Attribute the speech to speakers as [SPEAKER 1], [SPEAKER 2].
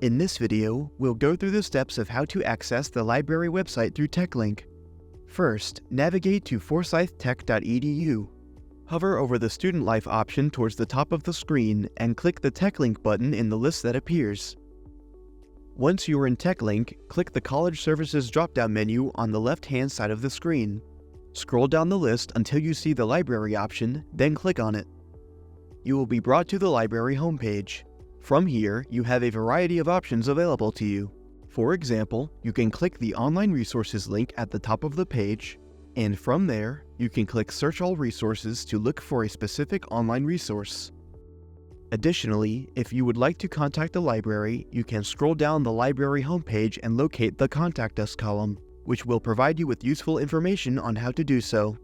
[SPEAKER 1] In this video, we'll go through the steps of how to access the library website through TechLink. First, navigate to forsythtech.edu. Hover over the Student Life option towards the top of the screen and click the TechLink button in the list that appears. Once you are in TechLink, click the College Services drop-down menu on the left-hand side of the screen. Scroll down the list until you see the Library option, then click on it. You will be brought to the library homepage. From here, you have a variety of options available to you. For example, you can click the Online Resources link at the top of the page, and from there, you can click Search All Resources to look for a specific online resource. Additionally, if you would like to contact the library, you can scroll down the library homepage and locate the Contact Us column, which will provide you with useful information on how to do so.